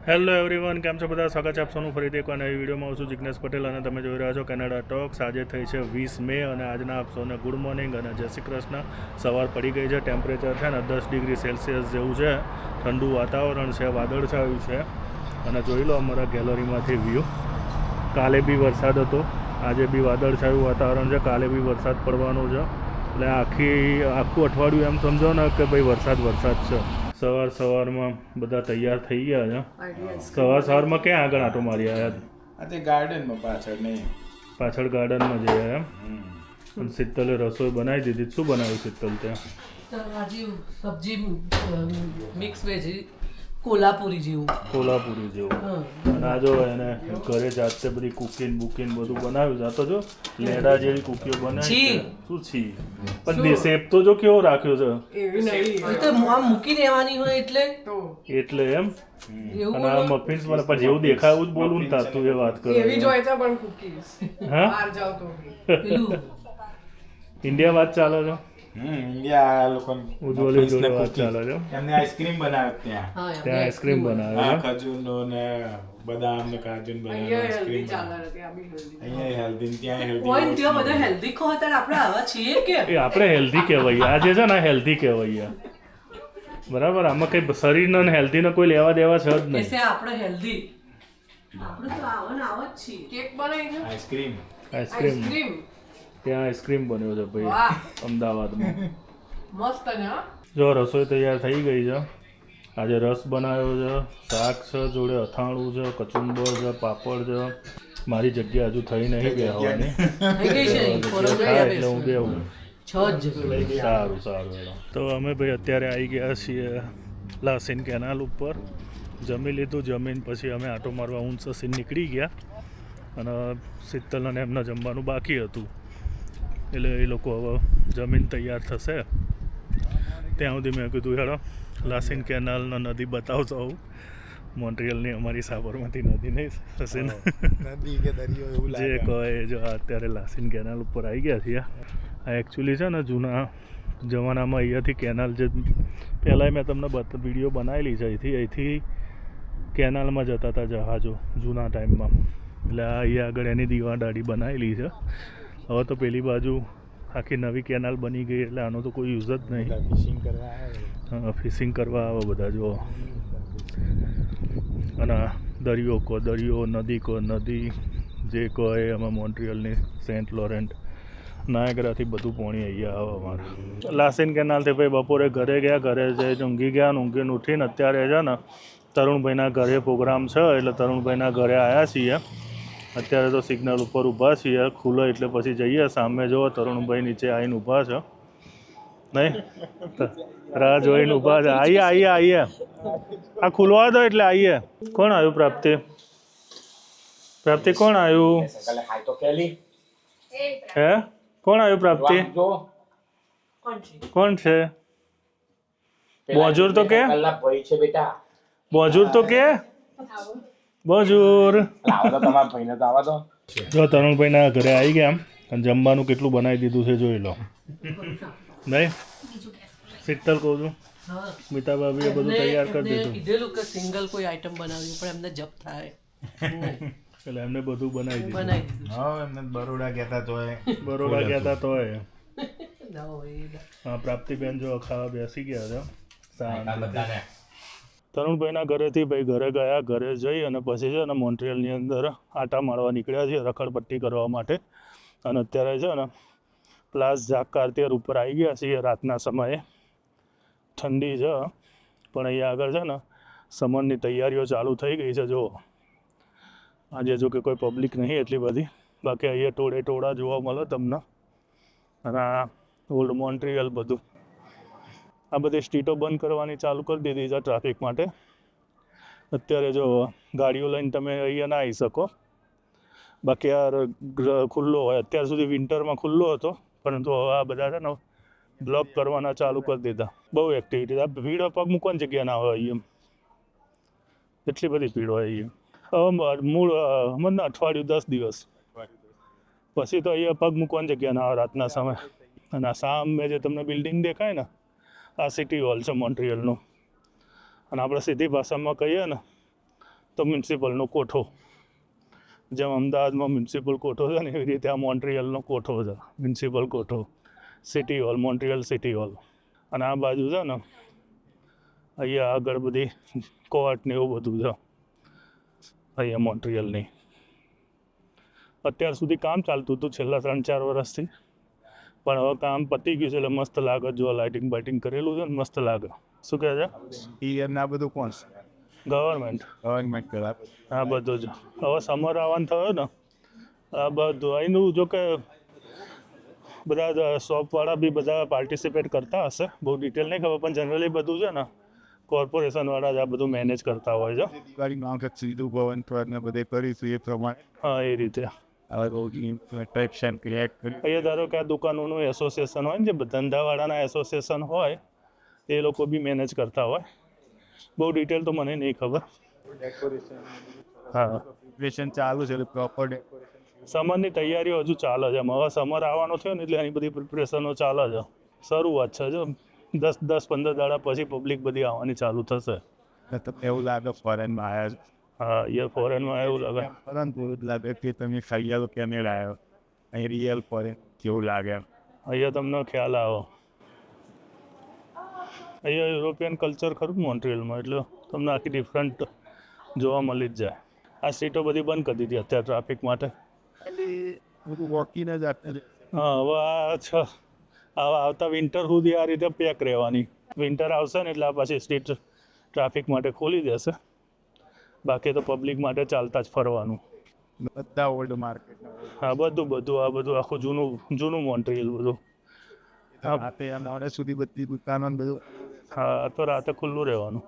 Hello everyone, કેમ છો બધા? સ્વાગત છે આપ સૌનું ફરીથી એકવાર નવી વિડીયોમાં. હું છું જિગ્નેશ પટેલ અને તમે જોઈ રહ્યા છો કેનેડા ટોક્સ. આજે થઈ છે 20 મે અને આજના આપ સૌને ગુડ મોર્નિંગ અને જય શ્રી કૃષ્ણ. સવાર પડી ગઈ છે, ટેમ્પરેચર છે ને 10 ડિગ્રી સેલ્સિયસ જેવું છે, ઠંડુ વાતાવરણ છે, વાદળછાયું છે અને જોઈ લો અમારા ગેલેરીમાંથી વ્યૂ. કાલે બી વરસાદ હતો, આજે બી વાદળછાયું વાતાવરણ છે, કાલે બી વરસાદ પડવાનો છે. એટલે આખું અઠવાડિયું એમ સમજો ને કે ભાઈ વરસાદ છે. સવારમાં બધા તૈયાર થઈ ગયા છે. સવારમાં ક્યાં આગળ આટો મારી આવ્યા? આજે ગાર્ડનમાં પાછળ ગાર્ડનમાં જઈએ એમ. પણ શીતલે રસોઈ બનાવી દીધી. શું બનાવ્યું શીતલ ત્યાં? સબ્જી મિક્સ વેજ કોલ્હાપુરી જેવું અને આ જો એને ઘરે જાતે બધી કુકીન બધું બનાવ્યું છે. આ તો જો લેડા જેવી કુકીઓ બનાવી. શું છી પણ શેપ તો જો કેવો રાખ્યો છે, એવી નહીં તો મૂકી દેવાની હોય એટલે એમ. અને આ મફિન્સ મને પણ જેવું દેખાય એવું જ બોલું ને તાર તું એ વાત કરો. એવી જ હોય છે પણ કુકીઝ બહાર જાવ તો ઇન્ડિયા વાત ચાલે છે. ઇન્ડિયા લોકો ઉજ્જવલી જોડે વાત ચાલે છે. એમને આઈસ્ક્રીમ બનાવે ત્યાં આઈસ્ક્રીમ બનાવે ખજૂરનો ને બદામ ને કાજુ ને બનાવે આઈસ્ક્રીમ અહીંયા હેલ્ધી ત્યાં હેલ્ધી બધા હેલ્ધી ખોતા આપણે આવા છીએ કે આપણે હેલ્ધી કહેવાય. આ જે છે ને હેલ્ધી કહેવાય, બરાબર. આમાં કઈ શરીરને હેલ્ધીને કોઈ લેવા દેવા છે જ નહીં. આપણે હેલ્ધી આપણે તો આવ જ છીએ. કેક બનાવી છે, આઈસ્ક્રીમ ત્યાં આઈસ્ક્રીમ બન્યો છે ભાઈ અમદાવાદમાં. મસ્ત ને. જો રસોઈ તૈયાર થઈ ગઈ છે. આજે રસ બનાવ્યો છે, શાક છે, જોડે અથાણું છે, કચુંબર છે, પાપડ છે. મારી જગ્યા હજુ થઈ નહીં બેહવાની, એટલે હું બેહું. સારું. તો અમે ભાઈ અત્યારે આવી ગયા છીએ લાસીન કેનાલ ઉપર. જમી લીધું, જમીન પછી અમે આટો મારવા ઊંચસીન નીકળી ગયા અને શીતલ અને એમને જમવાનું બાકી હતું. એટલે એ લોકો હવે જમીન તૈયાર થશે ત્યાં સુધી મેં કીધું હેડો લાસીન કેનાલનો નદી બતાવતો હોઉં. મોન્ટ્રીયલની અમારી સાબરમતી નદી નહીં થશે ને, જે કહે. જો અત્યારે લાસીન કેનાલ ઉપર આવી ગયા છીએ. આ એકચ્યુઅલી છે ને જૂના જમાનામાં અહીંયાથી કેનાલ જે પહેલાં મેં તમને વિડીયો બનાવેલી છે, અહીંથી કેનાલમાં જતા હતા જહાજો જૂના ટાઈમમાં. એટલે આ અહીંયા આગળ એની દીવાદાડી બનાવેલી છે. હવે તો પેલી બાજુ આખી નવી કેનાલ બની ગઈ એટલે આનો તો કોઈ યુઝ જ નહીં. ફિશિંગ કરવા આવે બધા. જો અને દરિયો નદી જે કહે એમાં મોન્ટ્રીયલની સેન્ટ લોરેન્ટ નાયગ્રાથી બધું પાણી અહીંયા આવે અમારે. લાસીન કેનાલથી ભાઈ બપોરે ઘરે ગયા, ઘરે જઈને ઊંઘી ગયા. ઊંઘીને ઉઠીને અત્યારે છે ને તરુણભાઈના ઘરે પ્રોગ્રામ છે એટલે તરુણભાઈના ઘરે આવ્યા છીએ. અત્યારે તો સિગ્નલ ઉપર ઊભા છીએ, ખુલ્લો એટલે પછી જઈએ. સામે જો તરુણભાઈ નીચે આવીને ઊભા છે, નહીં રાહ જોઈને ઊભા છે. આવીએ આ ખુલવા દો એટલે આવીએ. કોણ આવ્યું? પ્રાપ્તિ કોણ આવ્યું? હે કોણ આવ્યું? પ્રાપ્તિ કોણ છે? બોજુર તો કે બોજુર. જો તરુણભાઈના ઘરે આવી ગયા અને જમવાનું કેટલું બનાવી દીધું છે જોઈ લો. નહીં શીતલ કહું છું, સ્મિતા ભાભીએ બધું તૈયાર કરી દીધું. કીધેલું કે સિંગલ કોઈ આઈટમ બનાવ્યું પણ એમને જપ થાય એટલે એમને બધું બનાવી દીધું. એમને બરોડા ગયા તોય હા. પ્રાપ્તિબેન જો ખાવા બેસી ગયા છે. તરુણભાઈના ઘરેથી ભાઈ ઘરે ગયા. ઘરે જઈ અને પછી છે ને મોન્ટ્રીયલની અંદર આટા મારવા નીકળ્યા છીએ રખડપટ્ટી કરવા માટે. અને અત્યારે છે ને પ્લાસ ઝાક કાર્તિયર ઉપર આવી ગયા છીએ. રાતના સમયે ઠંડી છે પણ અહીંયા આગળ છે ને સમરની તૈયારીઓ ચાલુ થઈ ગઈ છે. જો આજે જો કે કોઈ પબ્લિક નહીં એટલી બધી, બાકી અહીંયા ટોળા જોવા મળે તમને. અને આ ઓલ્ડ મોન્ટ્રીયલ બધું આ બધી સ્ટ્રીટો બંધ કરવાની ચાલુ કરી દીધી છે ટ્રાફિક માટે. અત્યારે જો ગાડીઓ લઈને તમે અહીંયા ના આવી શકો, બાકી આ ખુલ્લો હોય. અત્યાર સુધી વિન્ટરમાં ખુલ્લો હતો, પરંતુ હવે આ બધા છે ને બ્લોક કરવાના ચાલુ કરી દીધા. બહુ એક્ટિવિટી. આ ભીડ પગ મૂકવાની જગ્યા ના હોય અહીંયા, એટલી બધી ભીડ હોય અહીંયા. મૂળ મને અઠવાડિયું 10 દિવસ પછી તો અહીંયા પગ મૂકવાની જગ્યા ના આવે રાતના સમય. અને આ સામે જે તમને બિલ્ડિંગ દેખાય ને, આ સિટી હોલ છે મોન્ટ્રીયલનું. અને આપણે સીધી ભાષામાં કહીએ ને તો મ્યુનિસિપલનો કોઠો, જેમ અમદાવાદમાં મ્યુનિસિપલ કોઠો છે ને એવી રીતે આ મોન્ટ્રિયલનો કોઠો છે, મ્યુનિસિપલ કોઠો, city hall, Montreal city hall. અને આ બાજુ છે ને અહીંયા આગળ બધી કોર્ટ ને એવું બધું છે અહીંયા મોન્ટ્રિયલની. અત્યાર સુધી કામ ચાલતું હતું છેલ્લા 3-4 વર્ષથી, પણ હવે કામ પતી ગયું છે એટલે મસ્ત લાગે. જો લાઇટિંગ બાઇટિંગ કરેલું છે ને મસ્ત લાગે. શું કહે છે? આ બધું કોણ ગવર્મેન્ટ કરાવે? આ બધું જ. હવે સમર આવવાનું થયો ને આ બધું અહીંનું જો કે બધા શોપવાળા બી બધા પાર્ટિસિપેટ કરતા હશે, બહુ ડિટેલ નહીં ખબર, પણ જનરલી બધું છે ને કોર્પોરેશનવાળા જ આ બધું મેનેજ કરતા હોય છે. દિવાળીમાં વખત સીધું ભવન ને બધે કરીશું એ પ્રમાણે. હા, એ રીતે. અહીંયા ધારો કે આ દુકાનોનું એસોસિએશન હોય ને, જે ધંધાવાળાના એસોસિએશન હોય એ લોકો બી મેનેજ કરતા હોય. બહુ ડિટેલ તો મને નહીં ખબર. હા, ચાલુ છે પ્રોપર. સમરની તૈયારીઓ હજુ ચાલે છે. હવે સમર આવવાનો થયો ને એટલે એની બધી પ્રિપરેશનો ચાલે છે. શરૂઆત છે. જો 10-15 દાડા પછી પબ્લિક બધી આવવાની ચાલુ થશે. એવું લાગે ફોરેનમાં આવ્યા છે. હા, એ ફોરેનમાં એવું લાગે. પરંતુ એવું લાગે કે તમે ખાઈ કેનેડા આવ્યો, અહીં રિયલ ફોરેન કેવું લાગે? અહીંયા તમને ખ્યાલ આવો. અહીંયા યુરોપિયન કલ્ચર ખરું મોન્ટ્રિયલમાં, એટલે તમને આખી ડિફરન્ટ જોવા મળી જ જાય. આ સીટો બધી બંધ કરી દીધી અત્યારે ટ્રાફિક માટે. વોકીને જ હા, હવે આવતા વિન્ટર સુધી આ રીતે પેક રહેવાની. વિન્ટર આવશે ને એટલે આ પાછી સ્ટ્રીટ ટ્રાફિક માટે ખોલી દેશે. બાકી તો પબ્લિક માટે ચાલતા જ ફરવાનું. બધા ઓલ્ડ માર્કેટ. હા, બધું આ બધું આખું જૂનું મોન્ટ્રિયલ બધું. રાતે સુધી બધી દુકાનો બધું. હા, તો રાતે ખુલ્લું રહેવાનું.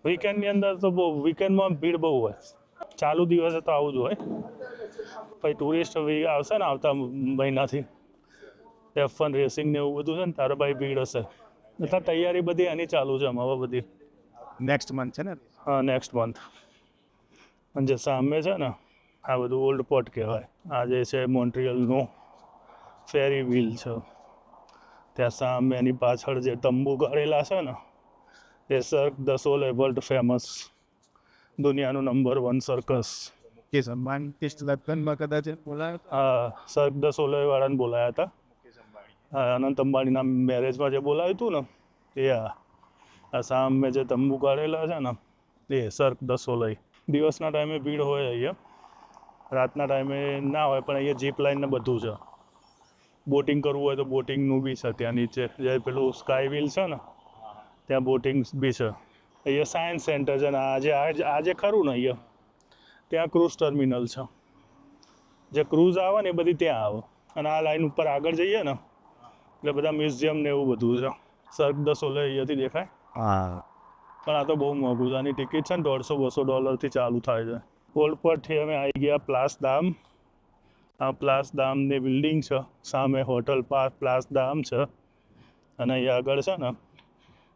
વીકેન્ડની અંદર તો વીકેન્ડમાં ભીડ બહુ હોય. ચાલુ દિવસે તો આવું જ હોય. પછી ટુરિસ્ટ આવશે ને આવતા મહિનાથી, F1 રેસિંગ ને એવું બધું છે ને, તારે ભાઈ ભીડ હશે. એટલે તૈયારી બધી એની ચાલુ છે હવે બધી. નેક્સ્ટ મંથ છે ને? હા, નેક્સ્ટ મંથ. અને જે સામે છે ને આ બધું ઓલ્ડ પોર્ટ કહેવાય. આ જે છે મોન્ટ્રિયલનું ફેરી વ્હીલ છે. ત્યાં સામે એની પાછળ જે તંબુ ગાળેલા છે ને એ સર્ક દ સોલેil વર્લ્ડ ફેમસ, દુનિયાનું નંબર 1 સર્કસ. કે સન્માન લગ્નમાં કદાચ બોલાયો? હા, સર્ક દ સોલેil વાળાને બોલાયા હતા. હા, અનંત અંબાણીના મેરેજમાં જે બોલાવ્યું હતું ને એ આ સામે જે તંબુ ગાળેલા છે ને એ સર્ક દ સોલેil. દિવસના ટાઈમે ભીડ હોય અહીંયા, રાતના ટાઈમે ના હોય, પણ અહીંયા જીપ લાઈન ને બધું છે. બોટિંગ કરવું હોય તો બોટિંગનું બી છે ત્યાં નીચે. જે પેલું સ્કાય વ્હીલ છે ને ત્યાં બોટિંગ બી છે. અહીંયા સાયન્સ સેન્ટર છે ને આજે ખરું ને અહીંયા ત્યાં ક્રૂઝ ટર્મિનલ છે. જે ક્રૂઝ આવે ને એ બધી ત્યાં આવે. અને આ લાઈન ઉપર આગળ જઈએ ને એટલે બધા મ્યુઝિયમ ને એવું બધું છે. સર્ક દ સોલેil અહીંયાથી દેખાય. હા, પણ આ તો બહુ મોંઘું છે. આની ટિકિટ છે ને $150-200 ચાલુ થાય છે. ઓલ્ડ પોર્ટથી અમે આવી ગયા પ્લાસ ડામ. આ પ્લાસ ડામની બિલ્ડિંગ છે. સામે હોટલ પ્લાસ ડામ છે. અને અહીંયા આગળ છે ને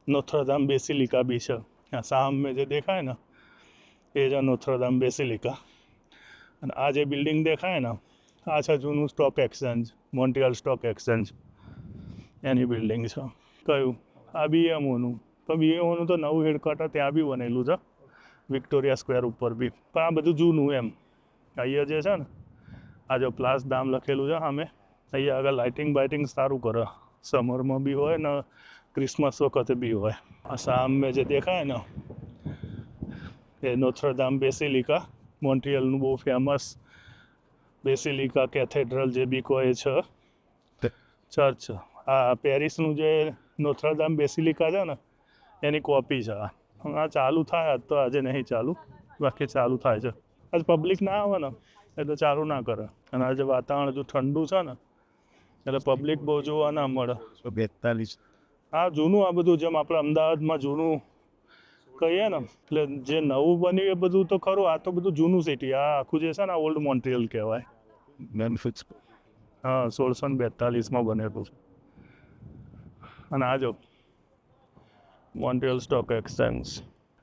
નોથ્રદામ બેસિલિકા બી છે. આ સામે જે દેખાય ને એ છે નોથ્રદામ બેસિલિકા. અને આ જે બિલ્ડિંગ દેખાય ને આ છે જૂનું stock exchange, Montreal stock exchange એની બિલ્ડિંગ છે. કયું? આ BMOનું. પણ BMOનું તો નવું હેડક્વાર્ટર ત્યાં બી બનેલું છે વિક્ટોરિયા સ્ક્વેર ઉપર બી. પણ આ બધું જૂનું એમ. અહીંયા જે છે ને આ જો પ્લાસ ડામ લખેલું છે સામે, અહીંયા આગળ લાઇટિંગ બાઇટિંગ સારું કરે. સમરમાં બી હોય ને ક્રિસમસ વખતે બી હોય. આ સામે જે દેખાય ને એ નોથ્રદામ બેસિલિકા, મોન્ટ્રિયલનું બહુ ફેમસ બેસિલિકા કેથેડ્રલ જે બી કોઈ છે ચર્ચ. આ પેરિસનું જે નોથ્રદામ બેસિલિકા છે ને એની કોપી છે. આ ચાલુ થાય આજ તો, આજે નહીં ચાલુ, બાકી ચાલુ થાય છે. આજ પબ્લિક ના આવે ને એટલે ચાલુ ના કરે. અને આજે વાતાવરણ હજુ ઠંડુ છે ને એટલે પબ્લિક બહુ જોવા ના મળે. 42. હા, જૂનું આ બધું જેમ આપણે અમદાવાદમાં જૂનું કહીએ ને, એટલે જે નવું બન્યું એ બધું તો ખરું. આ તો બધું જૂનું સિટી. આ આખું જે છે ને ઓલ્ડ મોન્ટ્રિયલ કહેવાય. હા, 1642માં બનેલું છે. અને આ જો મોન્ટ્રિયલ સ્ટોક એક્સચેન્જ.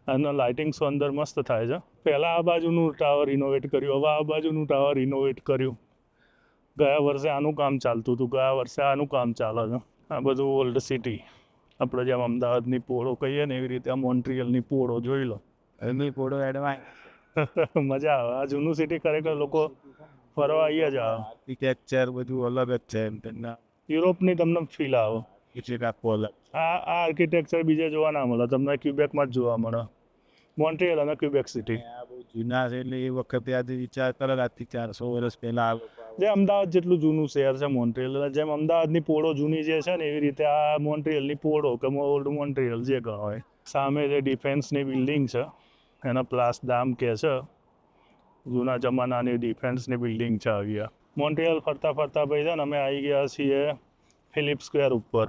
આના લાઇટિંગ્સ અંદર મસ્ત થાય છે. પહેલાં આ બાજુનું ટાવર રિનોવેટ કર્યું, હવે આ બાજુનું ટાવર રિનોવેટ કર્યું. ગયા વર્ષે આનું કામ ચાલતું હતું, ગયા વર્ષે આનું કામ ચાલે છે. આ બધું ઓલ્ડ સિટી. આપણે જેમ અમદાવાદની પોળો કહીએ ને એવી રીતે આ મોન્ટ્રિયલની પોળો જોઈ લો. એની ફોટો એડવાન્સ મજા આવે આ જૂનું સિટી ખરેખર લોકો ફરવા અહીંયા જ આવે આર્કિટેક્ચર બધું અલગ જ છે એમ તેમના યુરોપની તમને ફીલ આવે કેટલીક આખું અલગ આ આર્કિટેક્ચર બીજે જોવા ના મળે તમને ક્યુબેકમાં જ જોવા મળે મોન્ટ્રીયલ અને ક્યુબેક સિટી આ બહુ જૂના છે એટલે એ વખતે આજે વિચાર કરે આજથી 400 વર્ષ પહેલા આ લોકો જે અમદાવાદ જેટલું જૂનું શહેર છે મોન્ટ્રીયલ જેમ અમદાવાદની પોળો જૂની જે છે ને એવી રીતે આ મોન્ટ્રીયલની પોળો કે ઓલ્ડ મોન્ટ્રીયલ જે કહો હોય સામે જે ડિફેન્સની બિલ્ડિંગ છે એના પ્લાસ દામ કહે છે જૂના જમાનાની ડિફેન્સની બિલ્ડિંગ છે આવી મોન્ટ્રીયલ ફરતા ફરતા ભાઈ છે ને અમે આવી ગયા છીએ ફિલિપ સ્ક્વેર ઉપર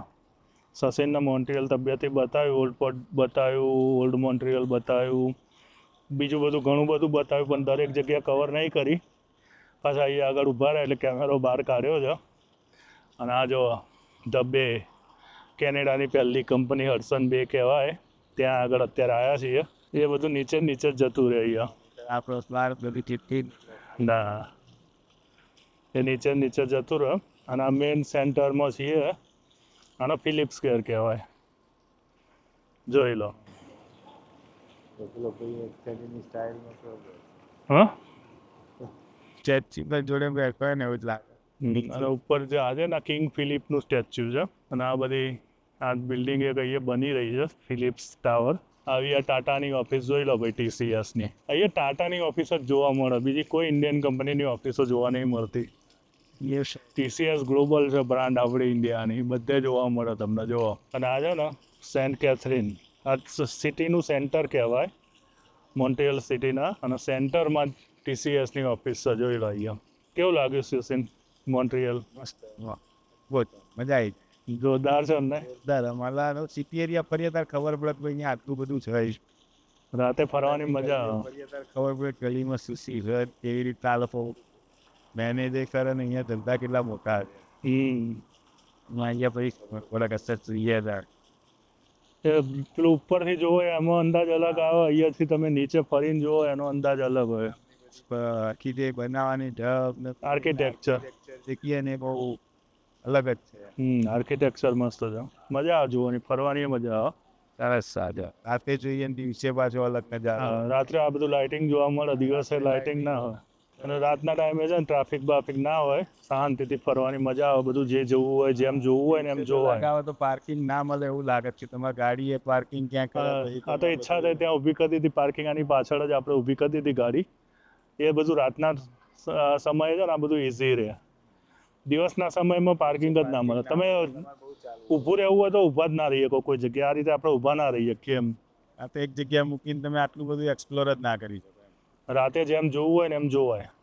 સચિનને મોન્ટ્રીયલ તબિયતી બતાવ્યું ઓલ્ડ પોર્ટ બતાવ્યું ઓલ્ડ મોન્ટ્રીયલ બતાવ્યું બીજું બધું ઘણું બધું બતાવ્યું પણ દરેક જગ્યા કવર નહીં કરી પાછા અહીંયા આગળ ઊભા રહ્યા એટલે કેમેરો બહાર કાઢ્યો છે અને આ જો ધ બે કેનેડાની પહેલી કંપની હડસન બે કહેવાય ત્યાં આગળ અત્યારે આવ્યા છીએ એ બધું નીચે નીચે જ જતું રહે અહીંયા આપણો સ્માર બધી ચીટકી ના એ નીચે નીચે જતું રહે અને આ મેઇન સેન્ટરમાં છીએ આનો ફિલિપ સ્ક્વેર કહેવાય જોઈ લો હા સ્ટેચ્યુ જોડે બેઠો ને એવું જ લાગે અને ઉપર જે આજે ને કિંગ ફિલિપનું સ્ટેચ્યુ છે અને આ બધી આ બિલ્ડિંગ એક અહીંયા બની રહી છે ફિલિપ્સ ટાવર આવી આ ટાટાની ઓફિસ જોઈ લો ભાઈ TCSની અહીંયા ટાટાની ઓફિસ જ જોવા મળે બીજી કોઈ ઇન્ડિયન કંપનીની ઓફિસો જોવા નહીં મળતી TCS ગ્લોબલ છે બ્રાન્ડ આપણી ઇન્ડિયાની બધે જોવા મળે તમને જોવો અને આ છે ને સેન્ટ કેથરીન આ સિટીનું સેન્ટર કહેવાય મોન્ટ્રીયલ સિટીના અને સેન્ટરમાં TCSની ઓફિસ છે જોઈ લો અહીંયા કેવું લાગ્યું સુશીન મોન્ટ્રીયલ મસ્ત બહુ મજા આવી જોરદાર છે ને જોરદાર અમારા સિટી એરિયા ફરીએ ત્યારે ખબર પડે કે અહીંયા આટલું બધું છે રાતે ફરવાની મજા આવે ફરીએ ત્યારે ખબર પડે ગલીમાં સુશી છે કેવી રીતે આ લોકો મેનેજર કરે ને અહીંયા ધંધા કેટલા મોટા છે અહીંયા પછી ખબર પડે કે સચ જોઈએ એ પેલું ઉપરથી જોવો એમાં અંદાજ અલગ આવે અહીંયાથી તમે નીચે ફરીને જુઓ એનો અંદાજ અલગ હોય આખી જે બનાવવાની ઢબ ને આર્કિટેક્ચર દેખીએ ને બહુ અલગ જ છે આર્કિટેક્ચર મસ્ત છે મજા આવે જોવાની ફરવાની મજા આવે સરસ સાજા રાતે જોઈએ ને દિવસે પાછો અલગ નજારો રાત્રે આ બધું લાઇટિંગ જોવા મળે દિવસે લાઇટિંગ ના હોય અને રાતના ટાઈમે છે ને ટ્રાફિક બાફિક ના હોય શાંતિથી ફરવાની મજા આવે બધું જે જોવું હોય જેમ જોવું હોય ને એમ જોવાય લગાવે તો પાર્કિંગ ના મળે એવું લાગે છે તમારી ગાડી એ પાર્કિંગ ક્યાં કરે આ તો ઈચ્છા થઈ ત્યાં ઊભી કરી દીધી પાર્કિંગ આની પાછળ જ આપણે ઊભી કરી દીધી ગાડી એ બધું રાતના સમયે છે ને આ બધું ઇઝી રહે દિવસના સમયમાં પાર્કિંગ જ ના મળે તમે ઊભું રહેવું હોય તો ઊભા જ ના રહીએ કોઈ જગ્યાએ આ રીતે આપણે ઊભા ના રહીએ કેમ આ તો એક જગ્યાએ મૂકીને તમે આટલું બધું એક્સપ્લોર જ ના કરી શકો રાતે જેમ જોવું હોય ને એમ જોવાય